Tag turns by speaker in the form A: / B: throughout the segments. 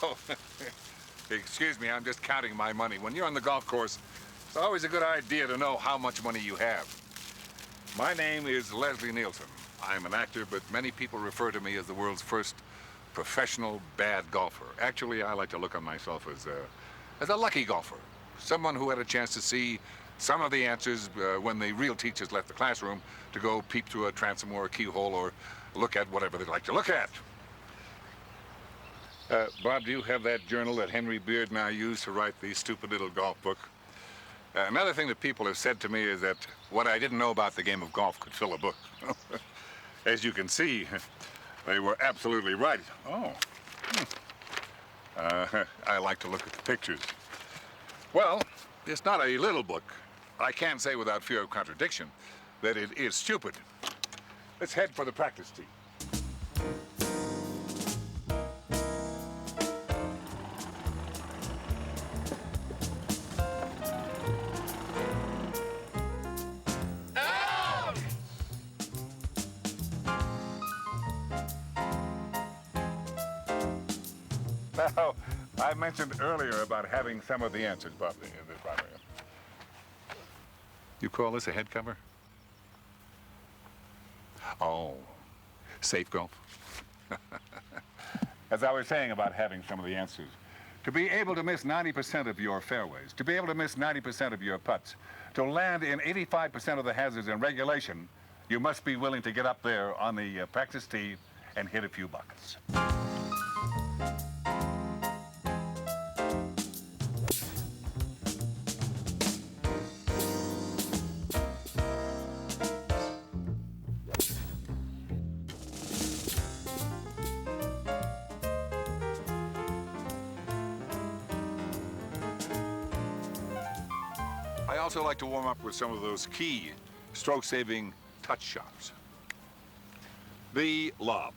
A: Oh, excuse me, I'm just counting my money. When you're on the golf course, it's always a good idea to know how much money you have. My name is Leslie Nielsen. I'm an actor, but many people refer to me as the world's first professional bad golfer. Actually, I like to look on myself as a lucky golfer. Someone who had a chance to see some of the answers when the real teachers left the classroom to go peep through a transom or a keyhole or look at whatever they'd like to look at. Bob, do you have that journal that Henry Beard and I used to write the stupid little golf book? Another thing that people have said to me is that what I didn't know about the game of golf could fill a book. As you can see, they were absolutely right. Oh. I like to look at the pictures. Well, it's not a little book. I can't say without fear of contradiction that it is stupid. Let's head for the practice tee. Now, I mentioned earlier about having some of the answers, Bob. You call this a head cover? Oh, safe golf. As I was saying about having some of the answers, to be able to miss 90% of your fairways, to be able to miss 90% of your putts, to land in 85% of the hazards in regulation, you must be willing to get up there on the practice tee and hit a few buckets. I also like to warm up with some of those key stroke-saving touch shots. The lob.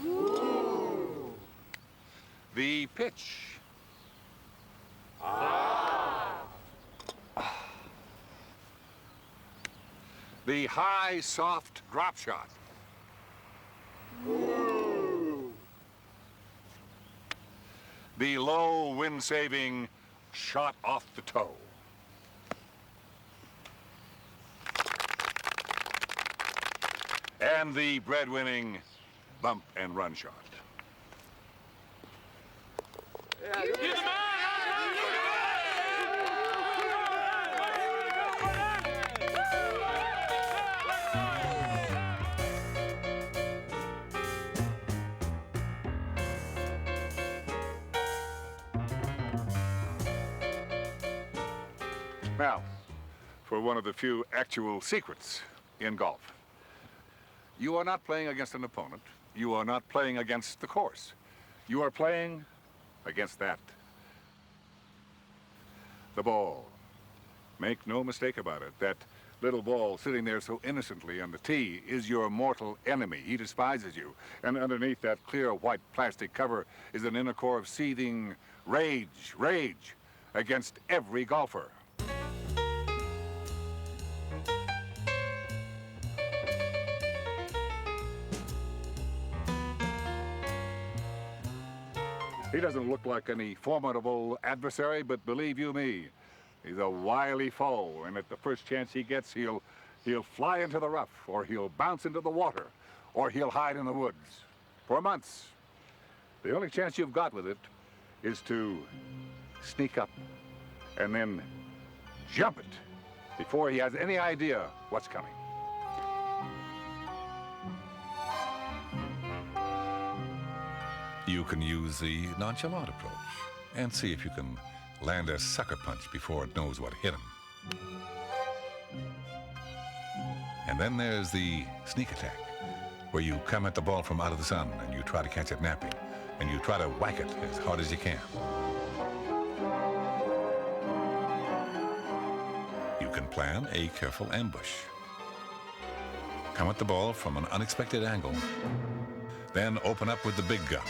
A: Ooh. The pitch. Ah. The high, soft drop shot. Ooh. The low, wind-saving shot off the toe. And the bread-winning bump and run shot. Now, for one of the few actual secrets in golf. You are not playing against an opponent. You are not playing against the course. You are playing against that. The ball. Make no mistake about it. That little ball sitting there so innocently on the tee is your mortal enemy. He despises you. And underneath that clear white plastic cover is an inner core of seething rage against every golfer. He doesn't look like any formidable adversary, but believe you me, he's a wily foe, and at the first chance he gets, he'll fly into the rough, or he'll bounce into the water, or he'll hide in the woods for months. The only chance you've got with it is to sneak up and then jump it before he has any idea what's coming. You can use the nonchalant approach and see if you can land a sucker punch before it knows what hit him. And then there's the sneak attack, where you come at the ball from out of the sun and you try to catch it napping, and you try to whack it as hard as you can. You can plan a careful ambush. Come at the ball from an unexpected angle, then open up with the big gun.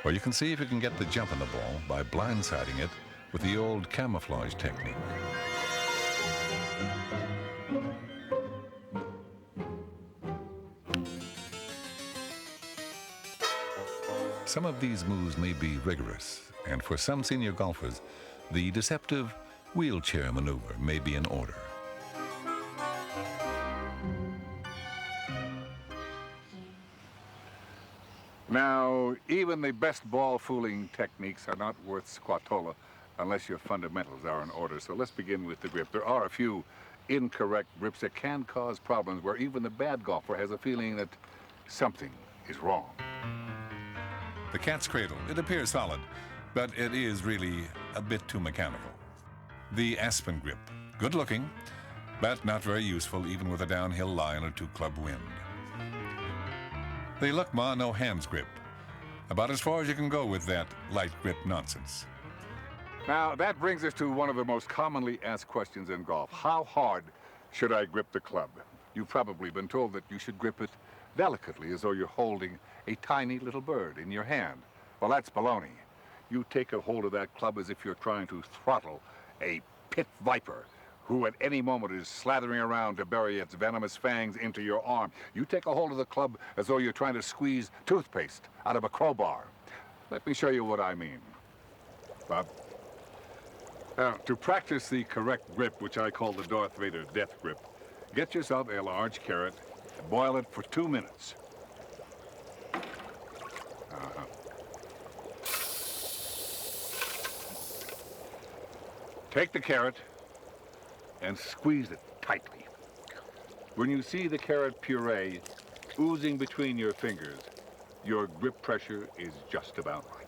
A: Or you can see if you can get the jump on the ball by blindsiding it with the old camouflage technique. Some of these moves may be rigorous, and for some senior golfers, the deceptive wheelchair maneuver may be in order. Now, even the best ball-fooling techniques are not worth squatola unless your fundamentals are in order. So let's begin with the grip. There are a few incorrect grips that can cause problems where even the bad golfer has a feeling that something is wrong. The cat's cradle, it appears solid, but it is really a bit too mechanical. The aspen grip, good looking, but not very useful even with a downhill lie and a two-club wind. The Lukma no hands grip, about as far as you can go with that light grip nonsense. Now, that brings us to one of the most commonly asked questions in golf. How hard should I grip the club? You've probably been told that you should grip it delicately, as though you're holding a tiny little bird in your hand. Well, that's baloney. You take a hold of that club as if you're trying to throttle a pit viper who at any moment is slathering around to bury its venomous fangs into your arm. You take a hold of the club as though you're trying to squeeze toothpaste out of a crowbar. Let me show you what I mean. Bob? Now, to practice the correct grip, which I call the Darth Vader death grip, get yourself a large carrot, boil it for 2 minutes. Take the carrot and squeeze it tightly. When you see the carrot puree oozing between your fingers, your grip pressure is just about right.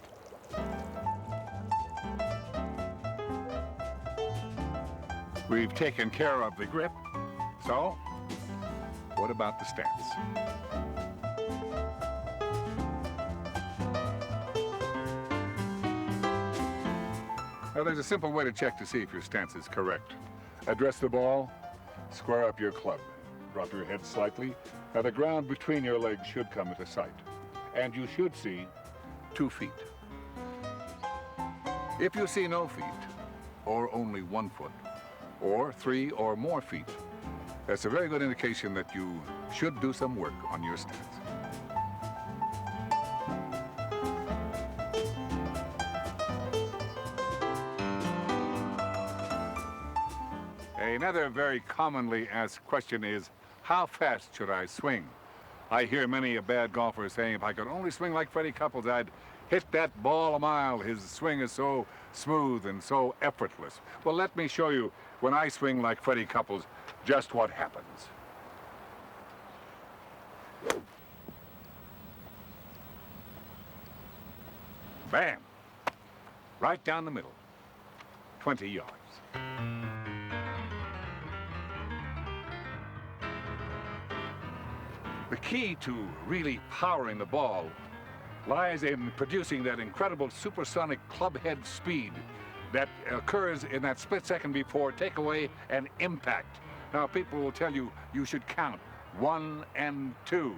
A: We've taken care of the grip, so what about the stance? Now, there's a simple way to check to see if your stance is correct. Address the ball, square up your club, drop your head slightly. Now, the ground between your legs should come into sight, and you should see 2 feet. If you see no feet, or only 1 foot, or 3 or more feet, that's a very good indication that you should do some work on your stance. Another very commonly asked question is, how fast should I swing? I hear many a bad golfer saying, if I could only swing like Freddie Couples, I'd hit that ball a mile. His swing is so smooth and so effortless. Well, let me show you, when I swing like Freddie Couples, just what happens. Bam! Right down the middle, 20 yards. The key to really powering the ball lies in producing that incredible supersonic club head speed that occurs in that split second before takeaway and impact. Now, people will tell you you should count 1 and 2.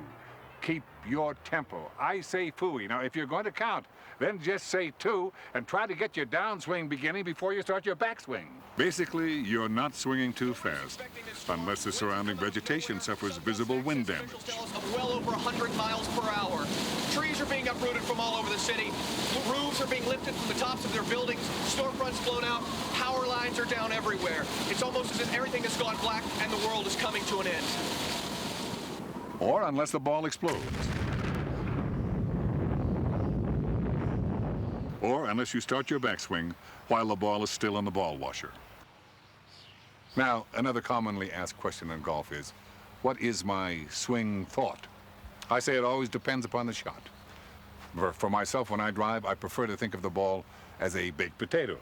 A: Keep your tempo. I say phooey. Now, if you're going to count, then just say 2 and try to get your downswing beginning before you start your backswing. Basically, you're not swinging too fast, unless the surrounding vegetation suffers visible wind damage.
B: Of well over 100 miles per hour. Trees are being uprooted from all over the city. Roofs are being lifted from the tops of their buildings. Storefronts blown out. Power lines are down everywhere. It's almost as if everything has gone black and the world is coming to an end.
A: Or unless the ball explodes. Or unless you start your backswing while the ball is still in the ball washer. Now, another commonly asked question in golf is, what is my swing thought? I say it always depends upon the shot. For myself, when I drive, I prefer to think of the ball as a baked potato.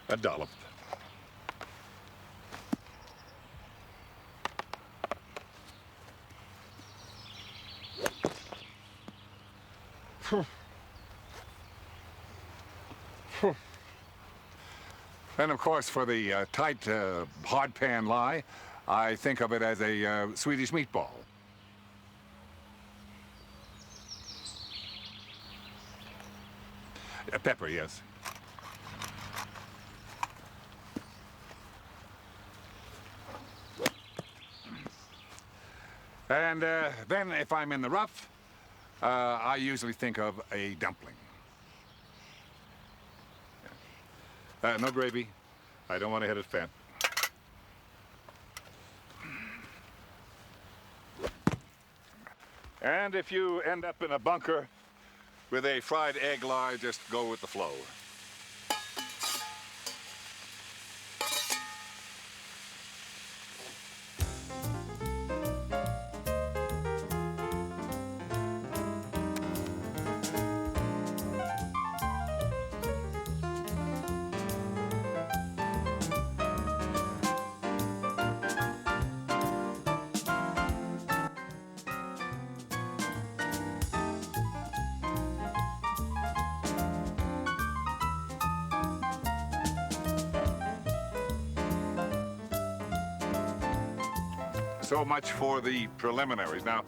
A: A dollop. And of course, for the tight, hard pan lie, I think of it as a Swedish meatball. A pepper, yes. And And then if I'm in the rough, I usually think of a dumpling. No gravy. I don't want to hit it fat. And if you end up in a bunker with a fried egg lie, just go with the flow. So much for the preliminaries. Now,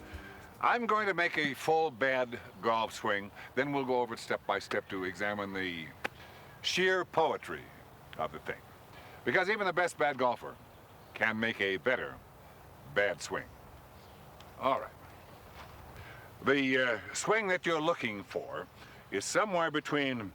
A: I'm going to make a full bad golf swing, then we'll go over it step by step to examine the sheer poetry of the thing. Because even the best bad golfer can make a better bad swing. All right. The swing that you're looking for is somewhere between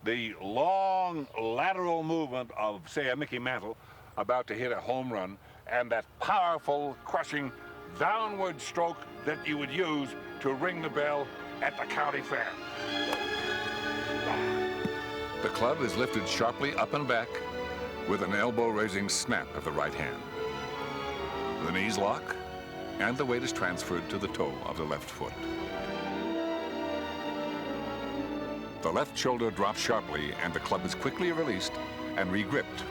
A: the long lateral movement of, say, a Mickey Mantle about to hit a home run and that powerful, crushing, downward stroke that you would use to ring the bell at the county fair. The club is lifted sharply up and back with an elbow-raising snap of the right hand. The knees lock, and the weight is transferred to the toe of the left foot. The left shoulder drops sharply, and the club is quickly released and re-gripped.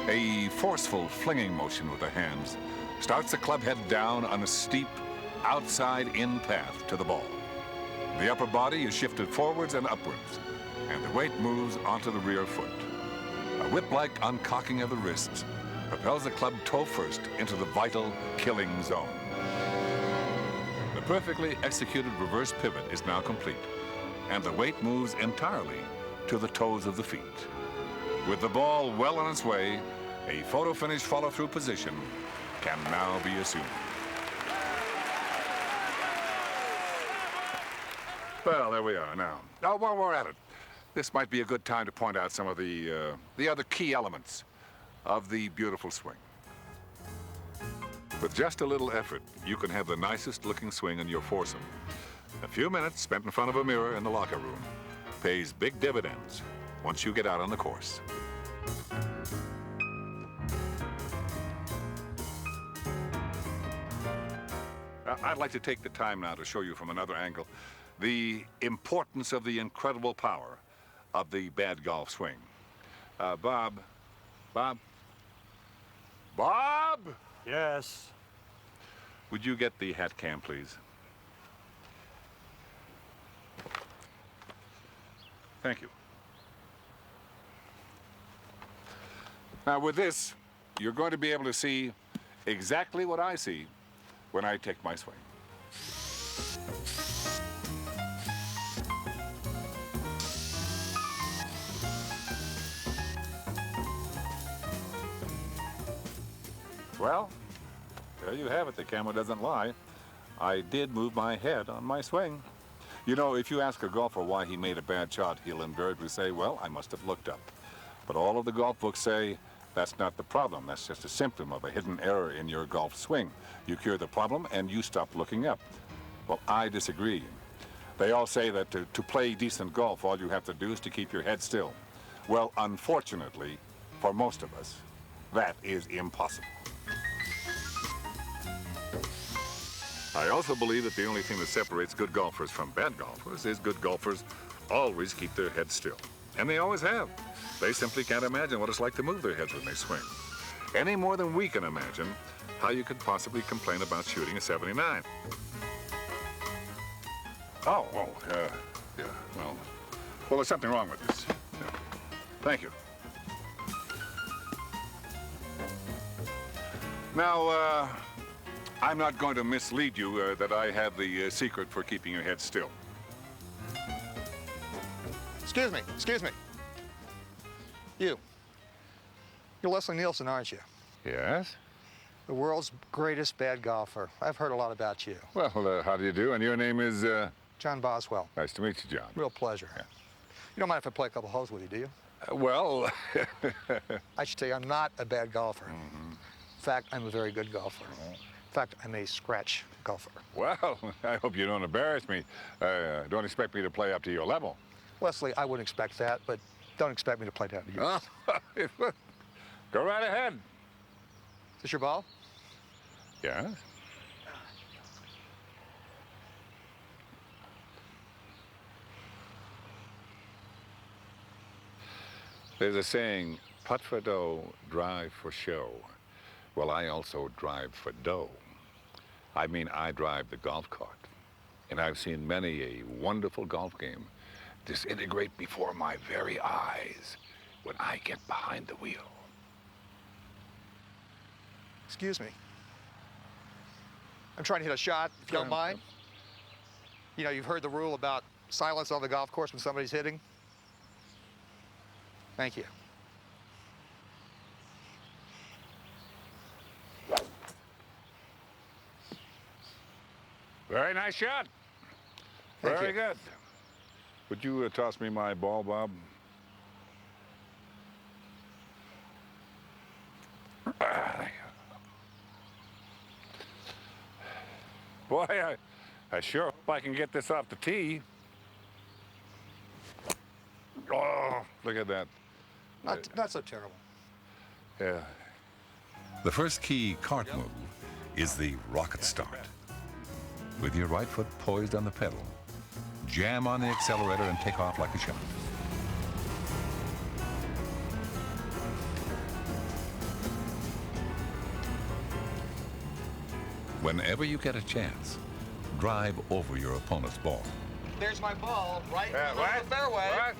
A: A forceful flinging motion with the hands starts the club head down on a steep, outside-in path to the ball. The upper body is shifted forwards and upwards, and the weight moves onto the rear foot. A whip-like uncocking of the wrists propels the club toe first into the vital, killing zone. The perfectly executed reverse pivot is now complete, and the weight moves entirely to the toes of the feet. With the ball well on its way, a photo finish follow-through position can now be assumed. Well, there we are now. Now, while we're at it, this might be a good time to point out some of the other key elements of the beautiful swing. With just a little effort, you can have the nicest looking swing in your foursome. A few minutes spent in front of a mirror in the locker room pays big dividends once you get out on the course. I'd like to take the time now to show you from another angle the importance of the incredible power of the bad golf swing. Bob?
C: Yes.
A: Would you get the hat cam, please? Thank you. Now, with this, you're going to be able to see exactly what I see when I take my swing. Well, there you have it. The camera doesn't lie. I did move my head on my swing. You know, if you ask a golfer why he made a bad shot, he'll invariably say, well, I must have looked up. But all of the golf books say that's not the problem. That's just a symptom of a hidden error in your golf swing. You cure the problem and you stop looking up. Well, I disagree. They all say that to play decent golf, all you have to do is to keep your head still. Well, unfortunately, for most of us, that is impossible. I also believe that the only thing that separates good golfers from bad golfers is good golfers always keep their heads still. And they always have. They simply can't imagine what it's like to move their heads when they swing. Any more than we can imagine how you could possibly complain about shooting a 79. Yeah, well, there's something wrong with this. Yeah. Thank you. Now, I'm not going to mislead you that I have the secret for keeping your head still.
D: Excuse me. You're Leslie Nielsen, aren't you?
A: Yes?
D: The world's greatest bad golfer. I've heard a lot about you.
A: Well, how do you do? And your name is,
D: John Boswell.
A: Nice to meet you, John.
D: Real pleasure.
A: Yeah.
D: You don't mind if I play a couple holes with you, do you?
A: Well...
D: I should tell you, I'm not a bad golfer. In fact, I'm a very good golfer. In fact, I'm a scratch golfer.
A: Well, I hope you don't embarrass me. Don't expect me to play up to your level.
D: Leslie, I wouldn't expect that, but don't expect me to play down to yours.
A: Oh, go right ahead.
D: Is this your ball?
A: Yeah? There's a saying, putt for dough, drive for show. Well, I also drive for dough. I mean, I drive the golf cart. And I've seen many a wonderful golf game disintegrate before my very eyes when I get behind the wheel.
D: Excuse me. I'm trying to hit a shot, if you don't mind. You know, you've heard the rule about silence on the golf course when somebody's hitting. Thank you.
A: Very nice shot.
D: Thank
A: Very
D: you.
A: good. Would you toss me my ball, Bob? Boy, I sure hope I can get this off the tee. Oh, look at that.
D: Not so terrible.
A: Yeah.
C: The first key cart move is the rocket start. With your right foot poised on the pedal, jam on the accelerator and take off like a shot. Whenever you get a chance, drive over your opponent's ball.
D: There's my ball, right in the middle
A: What?
D: of the fairway.
A: What?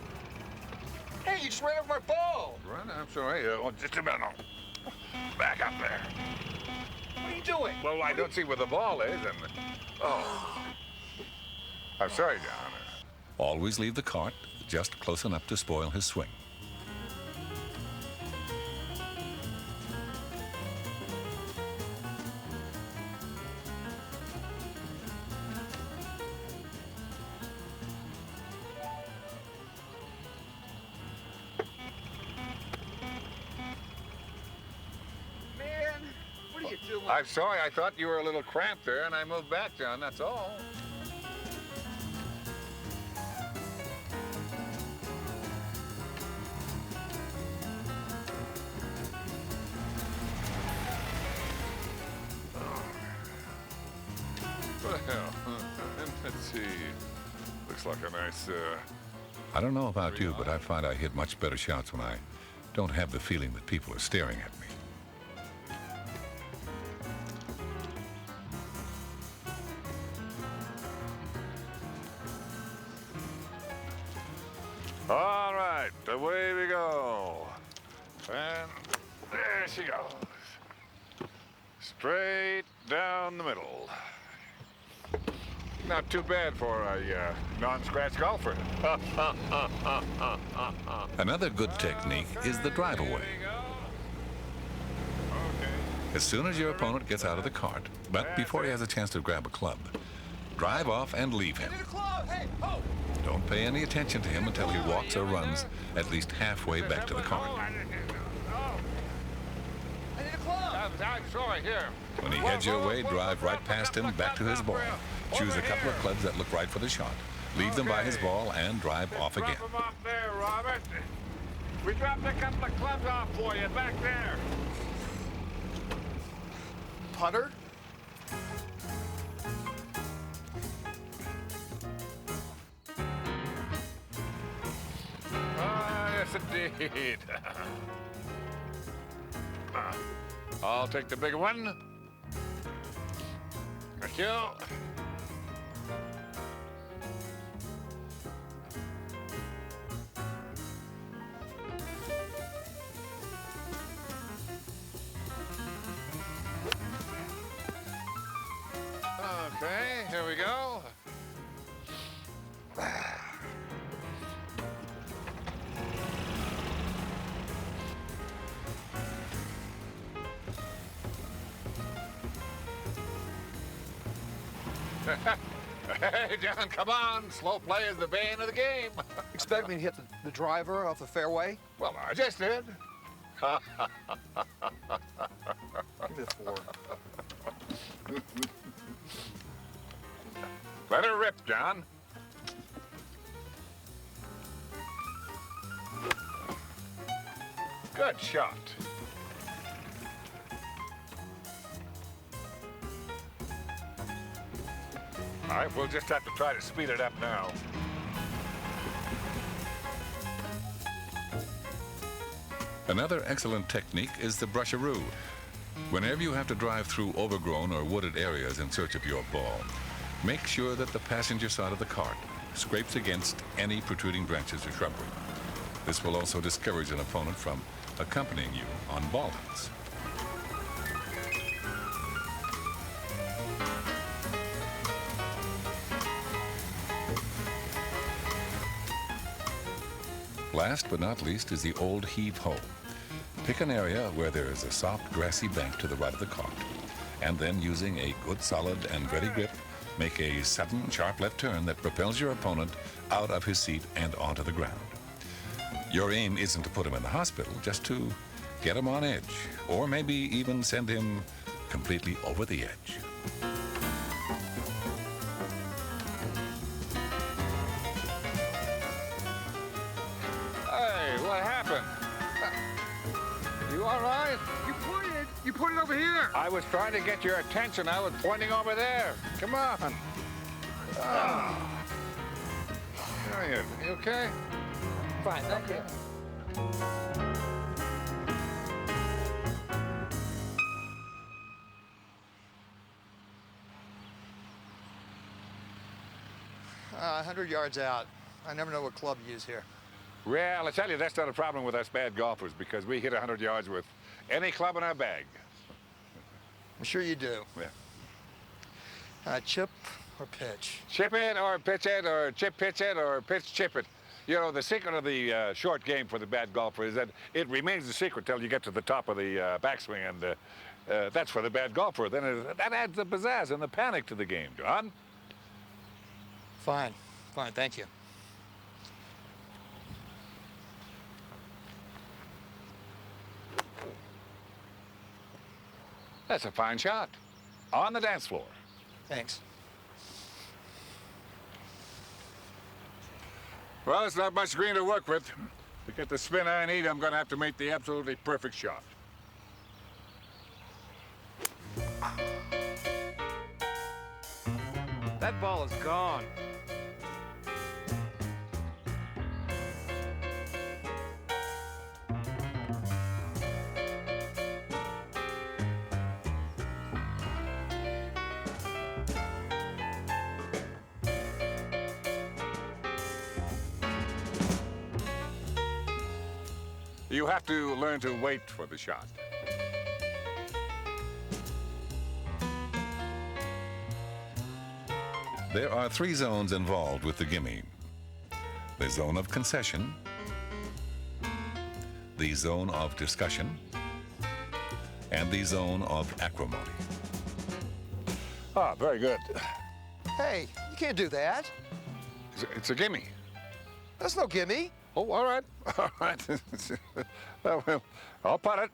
D: Hey, you just ran over my ball.
A: Run, I'm sorry. Just a minute. Back up there.
D: What are you doing?
A: Well, I don't see where the ball is, and... Oh. I'm sorry, John.
C: Always leave the cart just close enough to spoil his swing.
D: Man, what are you doing?
A: I'm sorry. I thought you were a little cramped there, and I moved back, John. That's all. Well, let's see. Looks like a nice,
C: I don't know about you, but I find I hit much better shots when I don't have the feeling that people are staring at me.
A: All right, away we go. And there she goes. Straight down the middle. Not too bad for a non-scratch golfer.
C: Another good technique is the drive away. As soon as your opponent gets out of the cart, but before he has a chance to grab a club, drive off and leave him.
D: Hey, oh!
C: Don't pay any attention to him until he walks or runs at least halfway back to the cart.
D: I need a club!
A: I'm sorry, here.
C: When he heads your way, drive right past him back to his ball. Choose a couple of clubs that look right for the shot. Leave them by his ball and drive off again.
A: Drop them off there, Robert. We dropped a couple of clubs off for you back there.
D: Putter?
A: Ah, yes, indeed. I'll take the big one. Thank you. Okay, here we go. Hey, John, come on. Slow play is the bane of the game.
D: Expect me to hit the driver off the fairway?
A: Well, I just did.
D: Give me the 4.
A: Let her rip, John. Good shot. All right, we'll just have to try to speed it up now.
C: Another excellent technique is the brusharoo. Whenever you have to drive through overgrown or wooded areas in search of your ball, make sure that the passenger side of the cart scrapes against any protruding branches or shrubbery. This will also discourage an opponent from accompanying you on ball hunts. Last but not least is the old heave-ho. Pick an area where there is a soft, grassy bank to the right of the cart, and then using a good, solid, and ready grip, make a sudden, sharp left turn that propels your opponent out of his seat and onto the ground. Your aim isn't to put him in the hospital, just to get him on edge, or maybe even send him completely over the edge.
A: Hey, what happened? You all right?
D: You pointed over here.
A: I was trying to get your attention. I was pointing over there. Come on. Oh. How are you? You okay?
D: Fine, thank you. 100 yards out. I never know what club to use here.
A: Well, I tell you, that's not a problem with us bad golfers because we hit 100 yards with any club in our bag.
D: I'm sure you do.
A: Yeah.
D: Chip or pitch?
A: Chip it or pitch it or chip pitch it or pitch chip it. You know, the secret of the short game for the bad golfer is that it remains a secret till you get to the top of the backswing, and that's for the bad golfer. Then that adds the pizzazz and the panic to the game, John.
D: Fine, thank you.
A: That's a fine shot. On the dance floor.
D: Thanks.
A: Well, it's not much green to work with. To get the spin I need, I'm going to have to make the absolutely perfect shot.
B: That ball is gone.
A: You have to learn to wait for the shot.
C: There are 3 zones involved with the gimme. The zone of concession, the zone of discussion, and the zone of acrimony.
A: Ah, very good.
D: Hey, you can't do that.
A: It's a gimme.
D: That's no gimme.
A: Oh, all right. All right. Well, I'll putt it.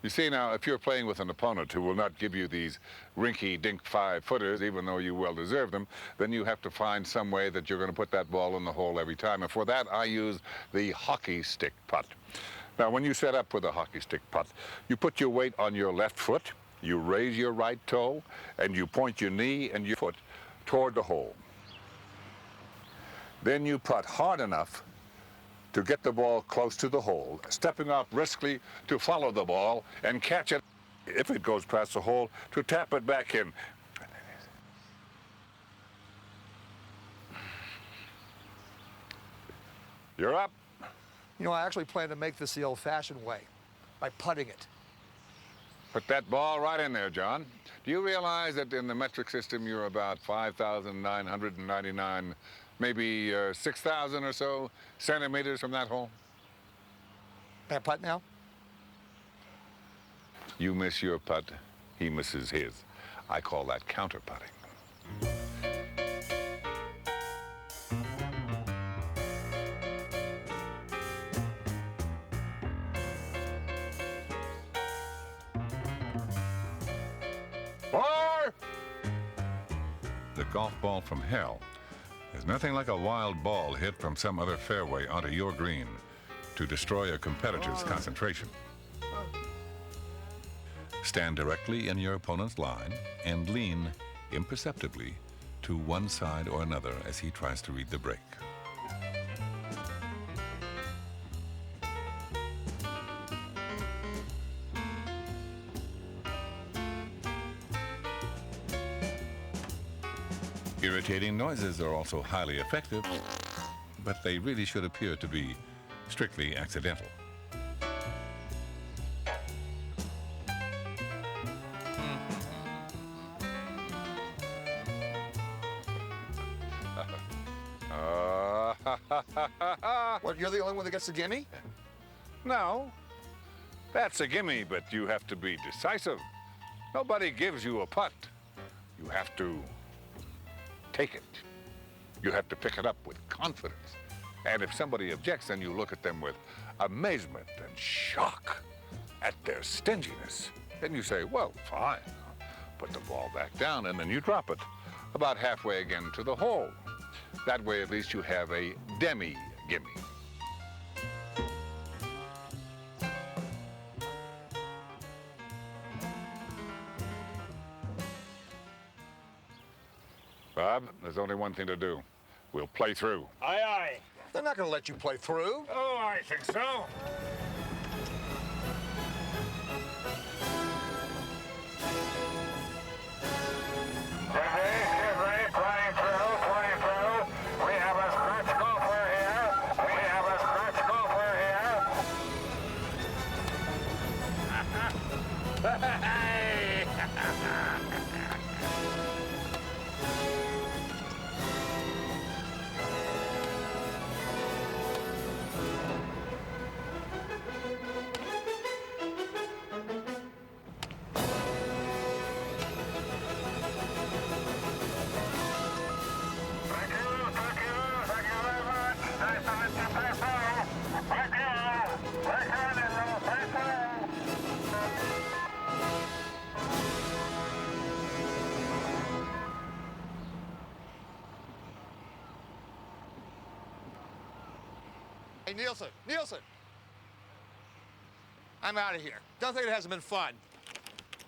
A: You see, now, if you're playing with an opponent who will not give you these rinky-dink 5-footers, even though you well deserve them, then you have to find some way that you're going to put that ball in the hole every time. And for that, I use the hockey stick putt. Now, when you set up with a hockey stick putt, you put your weight on your left foot, you raise your right toe, and you point your knee and your foot toward the hole. Then you putt hard enough to get the ball close to the hole, stepping out briskly to follow the ball and catch it if it goes past the hole, to tap it back in. You're up.
D: You know, I actually plan to make this the old-fashioned way, by putting it.
A: Put that ball right in there, John. Do you realize that in the metric system you're about 5,999, maybe 6,000 or so centimeters from that hole?
D: Can I putt now?
A: You miss your putt, he misses his. I call that counter putting. Four!
C: The golf ball from hell is nothing like a wild ball hit from some other fairway onto your green to destroy a competitor's concentration. Stand directly in your opponent's line and lean imperceptibly to one side or another as he tries to read the break. Irritating noises are also highly effective, but they really should appear to be strictly accidental.
D: What, you're the only one that gets the gimme?
A: No, that's a gimme, but you have to be decisive. Nobody gives you a putt. You have to take it. You have to pick it up with confidence. And if somebody objects, then you look at them with amazement and shock at their stinginess. Then you say, well, fine. Put the ball back down, and then you drop it about halfway again to the hole. That way, at least you have a demi-gimme. Bob, there's only one thing to do. We'll play through.
E: Aye, aye.
D: They're not going to let you play through.
E: Oh, I think so. Ready, playing through. We have a scratch golfer here.
D: Hey, Nielsen. I'm out of here. Don't think it hasn't been fun.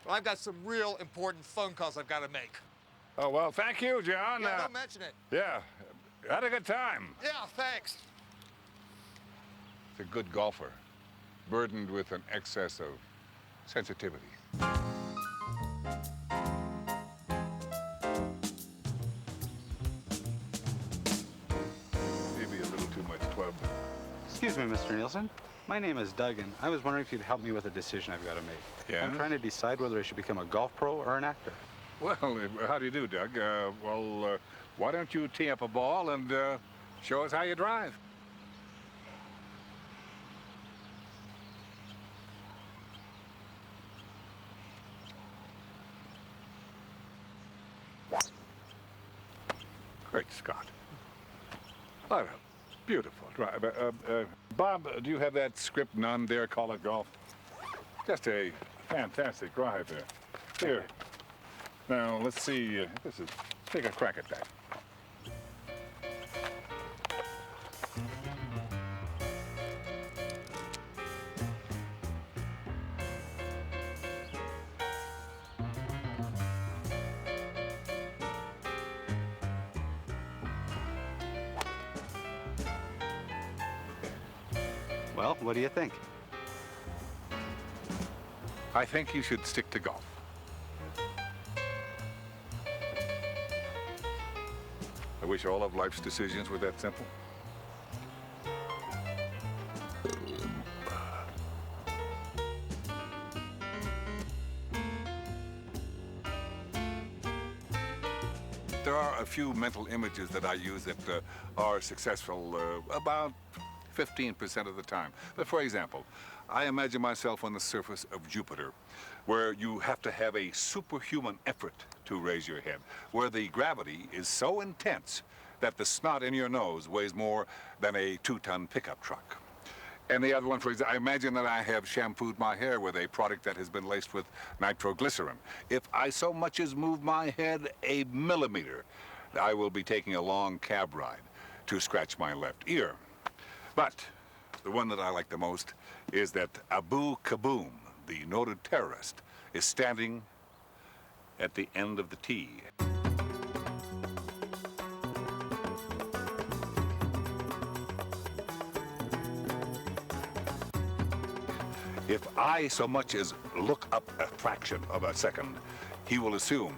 D: But I've got some real important phone calls I've got to make.
A: Oh, well, thank you, John.
D: Yeah, don't mention it.
A: Yeah, had a good time.
D: Yeah, thanks.
A: He's a good golfer, burdened with an excess of sensitivity. Maybe a little too much club.
F: Excuse me, Mr. Nielsen. My name is Doug, and I was wondering if you'd help me with a decision I've got to make.
A: Yeah?
F: I'm trying to decide whether I should become a golf pro or an actor.
A: Well, how do you do, Doug? Why don't you tee up a ball and show us how you drive? Great Scott. What a beautiful drive. Bob, do you have that script none there, Call It Golf? Just a fantastic drive there. Here. Now, let's see. Take a crack at that.
F: Well, what do you think?
A: I think you should stick to golf. I wish all of life's decisions were that simple. There are a few mental images that I use that are successful about 15% of the time. But for example, I imagine myself on the surface of Jupiter, where you have to have a superhuman effort to raise your head, where the gravity is so intense that the snot in your nose weighs more than a 2-ton pickup truck. And the other one, for example, I imagine that I have shampooed my hair with a product that has been laced with nitroglycerin. If I so much as move my head a millimeter, I will be taking a long cab ride to scratch my left ear. But the one that I like the most is that Abu Kaboom, the noted terrorist, is standing at the end of the T. If I so much as look up a fraction of a second, he will assume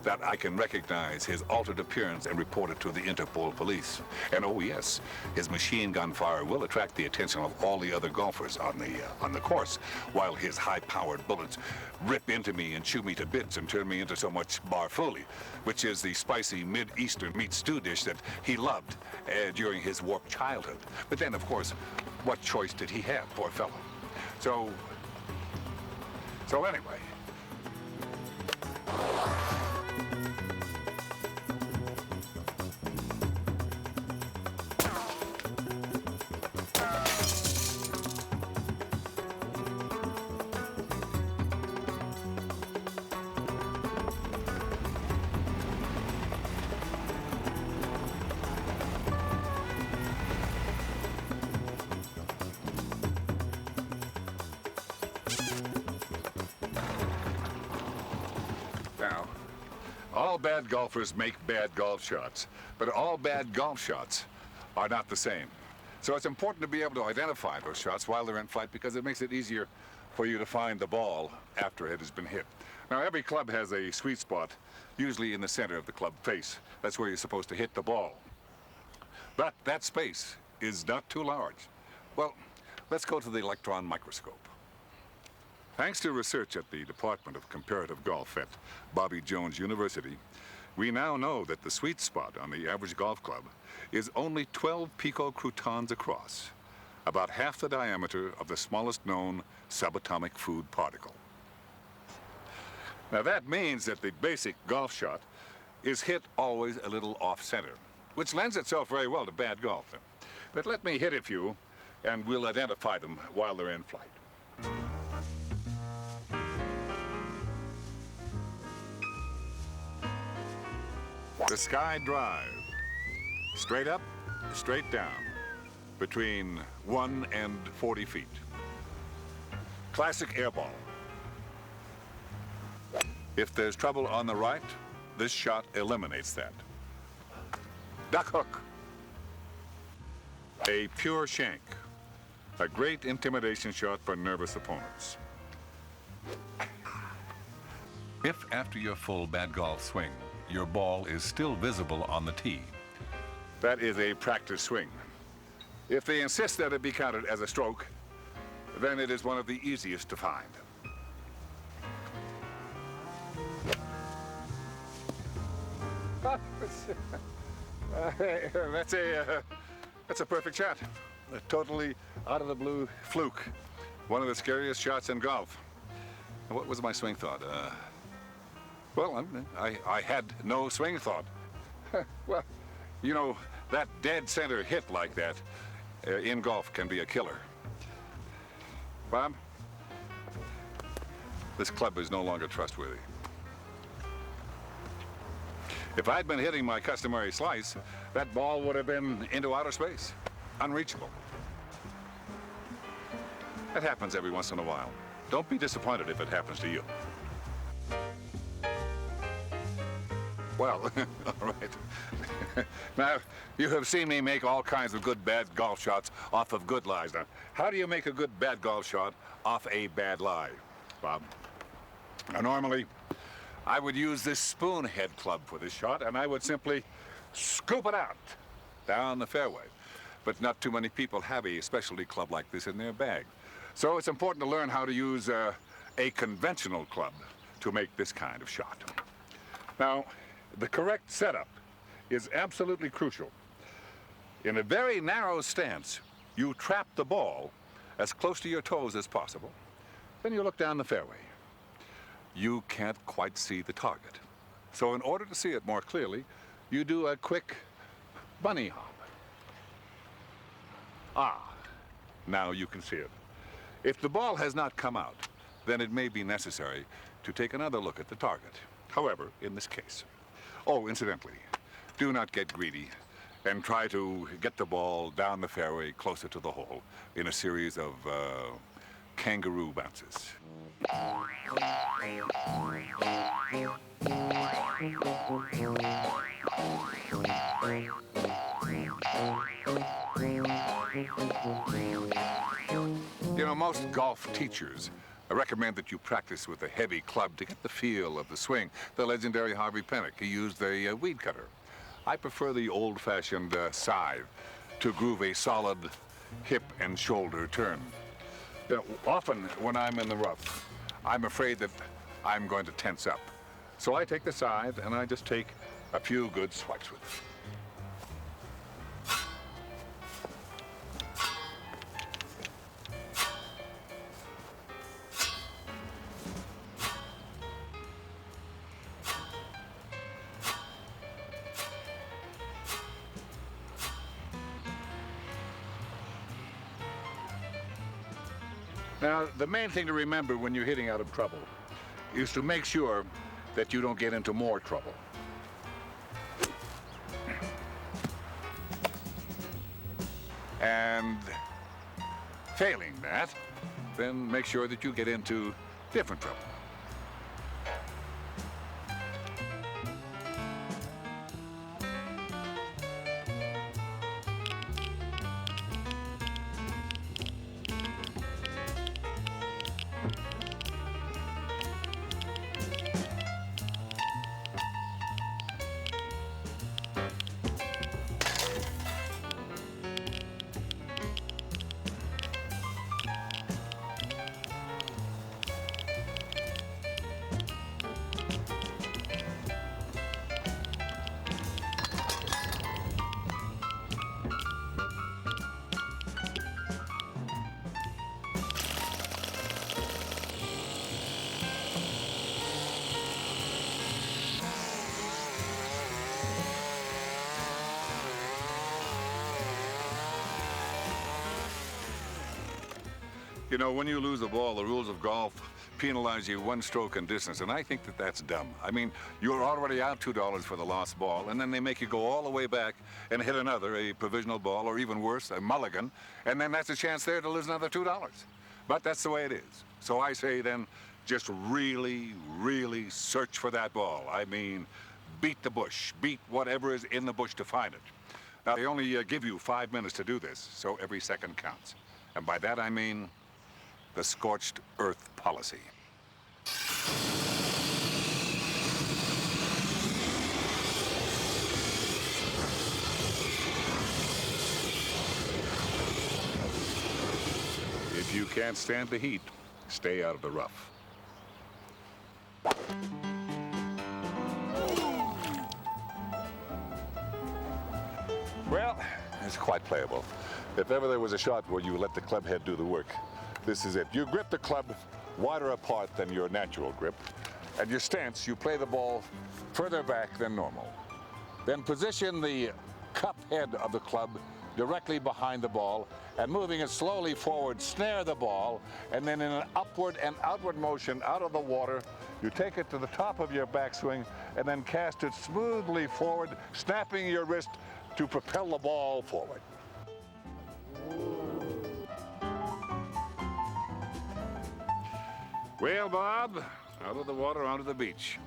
A: that I can recognize his altered appearance and report it to the Interpol police. And oh yes, his machine gun fire will attract the attention of all the other golfers on the course, while his high-powered bullets rip into me and chew me to bits and turn me into so much barfuli, which is the spicy mid-eastern meat stew dish that he loved during his warped childhood. But then, of course, what choice did he have, poor fellow? So anyway. Now, all bad golfers make bad golf shots, but all bad golf shots are not the same. So it's important to be able to identify those shots while they're in flight, because it makes it easier for you to find the ball after it has been hit. Now, every club has a sweet spot, usually in the center of the club face. That's where you're supposed to hit the ball. But that space is not too large. Well, let's go to the electron microscope. Thanks to research at the Department of Comparative Golf at Bobby Jones University, we now know that the sweet spot on the average golf club is only 12 picocroutons across, about half the diameter of the smallest known subatomic food particle. Now that means that the basic golf shot is hit always a little off-center, which lends itself very well to bad golf. But let me hit a few, and we'll identify them while they're in flight. The sky drive. Straight up, straight down, between 1 and 40 feet. Classic air ball. If there's trouble on the right, this shot eliminates that. Duck hook. A pure shank. A great intimidation shot for nervous opponents.
C: If after your full bad golf swing, your ball is still visible on the tee,
A: That is a practice swing. If they insist that it be counted as a stroke, then it is one of the easiest to find. That's a perfect shot. A totally out of the blue fluke. One of the scariest shots in golf. What was my swing thought? Well, I had no swing thought. Well, you know, that dead center hit like that in golf can be a killer. Bob, this club is no longer trustworthy. If I'd been hitting my customary slice, that ball would have been into outer space, unreachable. That happens every once in a while. Don't be disappointed if it happens to you. Well, all right. Now, you have seen me make all kinds of good bad golf shots off of good lies. Now, how do you make a good bad golf shot off a bad lie, Bob? Now, normally, I would use this spoon head club for this shot, and I would simply scoop it out down the fairway. But not too many people have a specialty club like this in their bag. So it's important to learn how to use a conventional club to make this kind of shot. Now, the correct setup is absolutely crucial. In a very narrow stance, you trap the ball as close to your toes as possible. Then you look down the fairway. You can't quite see the target. So in order to see it more clearly, you do a quick bunny hop. Ah, now you can see it. If the ball has not come out, then it may be necessary to take another look at the target. However, in this case. Oh, incidentally, do not get greedy and try to get the ball down the fairway closer to the hole in a series of kangaroo bounces. You know, most golf teachers recommend that you practice with a heavy club to get the feel of the swing. The legendary Harvey Penick, he used a weed cutter. I prefer the old-fashioned scythe to groove a solid hip and shoulder turn. You know, often when I'm in the rough, I'm afraid that I'm going to tense up. So I take the scythe and I just take a few good swipes with it. Now, the main thing to remember when you're hitting out of trouble is to make sure that you don't get into more trouble. And failing that, then make sure that you get into different trouble. You know, when you lose a ball, the rules of golf penalize you one stroke in distance, and I think that that's dumb. I mean, you're already out $2 for the lost ball, and then they make you go all the way back and hit another, a provisional ball, or even worse, a mulligan, and then that's a chance there to lose another $2. But that's the way it is. So I say then, just really, really search for that ball. I mean, beat the bush, beat whatever is in the bush to find it. Now, they only give you 5 minutes to do this, so every second counts. And by that I mean the scorched earth policy. If you can't stand the heat, stay out of the rough. Well, it's quite playable. If ever there was a shot where you let the club head do the work, this is it. You grip the club wider apart than your natural grip, and your stance, you play the ball further back than normal. Then position the cup head of the club directly behind the ball, and moving it slowly forward, snare the ball, and then in an upward and outward motion out of the water, you take it to the top of your backswing, and then cast it smoothly forward, snapping your wrist to propel the ball forward. Well, Bob, out of the water, onto the beach.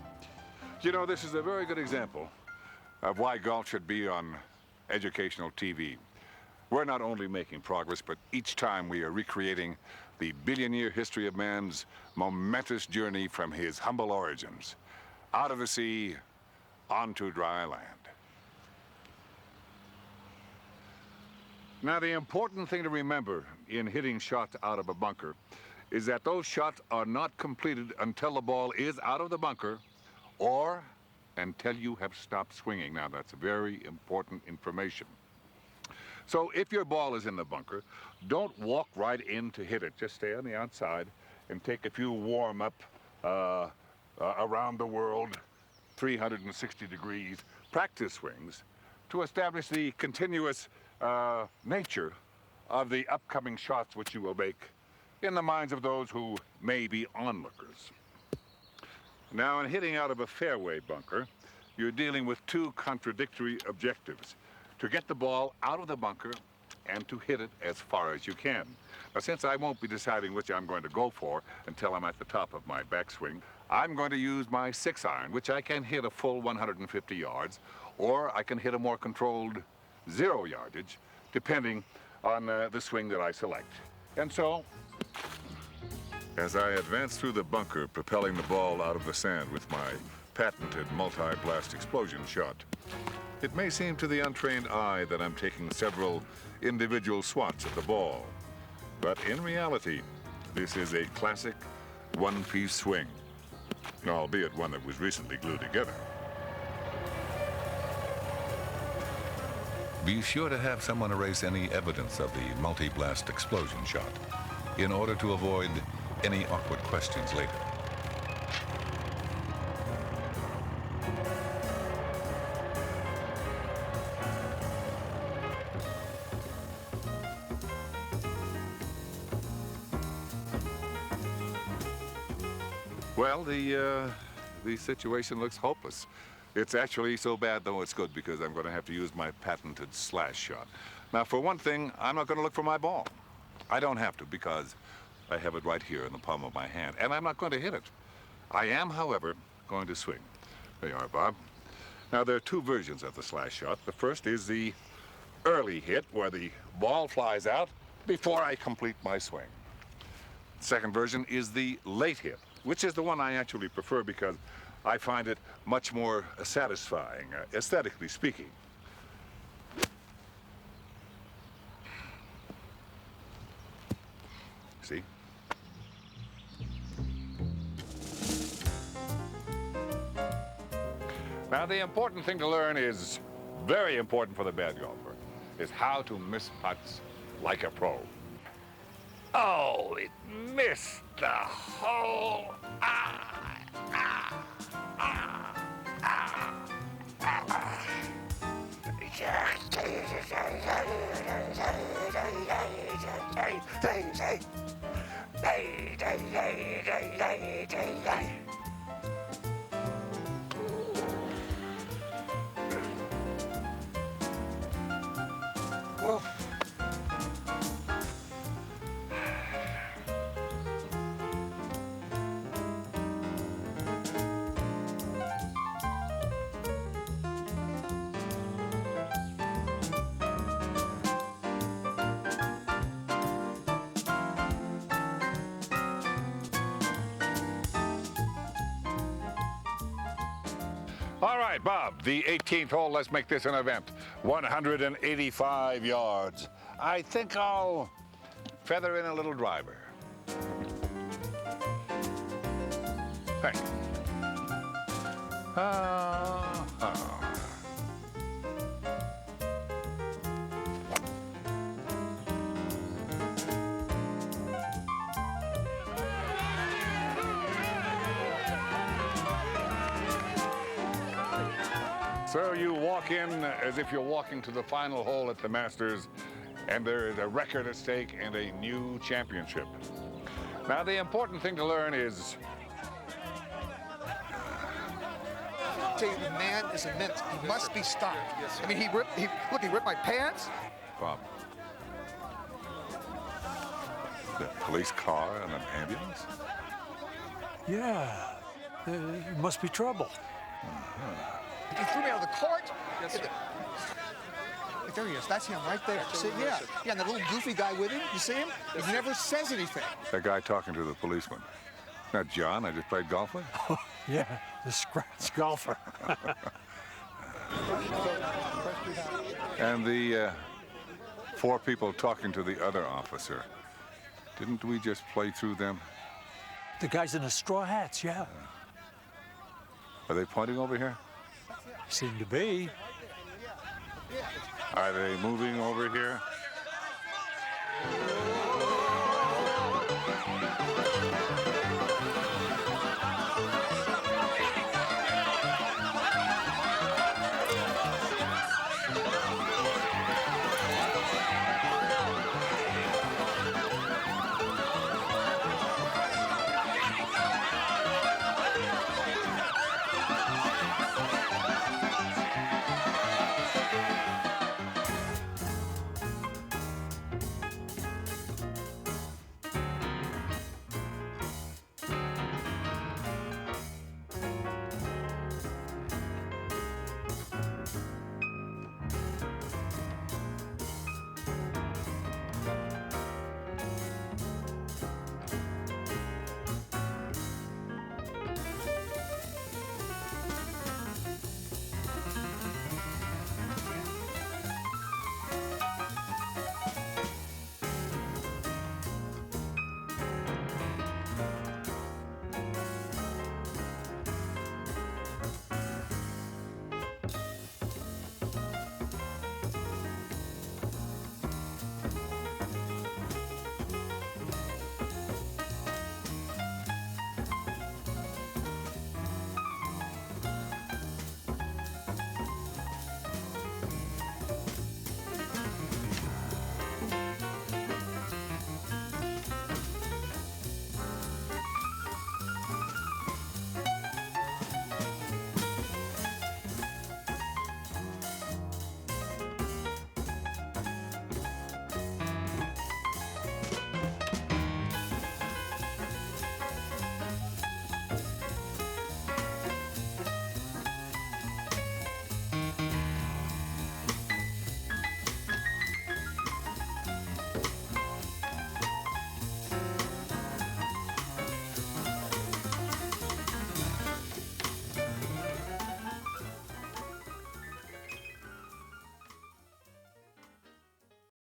A: You know, this is a very good example of why golf should be on educational TV. We're not only making progress, but each time we are recreating the billion-year history of man's momentous journey from his humble origins, out of the sea, onto dry land. Now, the important thing to remember in hitting shots out of a bunker is that those shots are not completed until the ball is out of the bunker or until you have stopped swinging. Now, that's very important information. So if your ball is in the bunker, don't walk right in to hit it. Just stay on the outside and take a few warm-up around the world 360 degrees practice swings to establish the continuous nature of the upcoming shots which you will make in the minds of those who may be onlookers. Now, in hitting out of a fairway bunker, you're dealing with two contradictory objectives: to get the ball out of the bunker and to hit it as far as you can. Now, since I won't be deciding which I'm going to go for until I'm at the top of my backswing, I'm going to use my 6-iron, which I can hit a full 150 yards, or I can hit a more controlled 0 yardage, depending on the swing that I select. And so, as I advance through the bunker, propelling the ball out of the sand with my patented multi-blast explosion shot, it may seem to the untrained eye that I'm taking several individual swats at the ball. But in reality, this is a classic one-piece swing, albeit one that was recently glued together.
C: Be sure to have someone erase any evidence of the multi-blast explosion shot in order to avoid any awkward questions later.
A: Well, the situation looks hopeless. It's actually so bad, though, it's good, because I'm going to have to use my patented slash shot. Now, for one thing, I'm not going to look for my ball. I don't have to, because I have it right here in the palm of my hand, and I'm not going to hit it. I am, however, going to swing. There you are, Bob. Now, there are two versions of the slash shot. The first is the early hit, where the ball flies out before I complete my swing. The second version is the late hit, which is the one I actually prefer because I find it much more satisfying, aesthetically speaking. See? Now, the important thing to learn is, very important for the bad golfer, is how to miss putts like a pro. Oh, it missed the hole. Whoa. All right, Bob, the 18th hole, let's make this an event. 185 yards. I think I'll feather in a little driver. Hey. So you walk in as if you're walking to the final hole at the Masters, and there is a record at stake and a new championship. Now, the important thing to learn is...
D: I tell you, the man is immense. He must be stopped. I mean, he ripped my pants.
A: Bob. The police car and an ambulance?
G: Yeah, there must be trouble.
D: He threw me out of the cart. Yes, sir. There he is. That's him right there. See, yeah. Yeah, and the little goofy guy with him. You see him? He never says anything.
A: That guy talking to the policeman. Not John I just played golf with?
G: Yeah, the scratch golfer.
A: And the 4 people talking to the other officer. Didn't we just play through them?
G: The guys in the straw hats, yeah.
A: Are they pointing over here?
G: Seem to be.
A: Are they moving over here?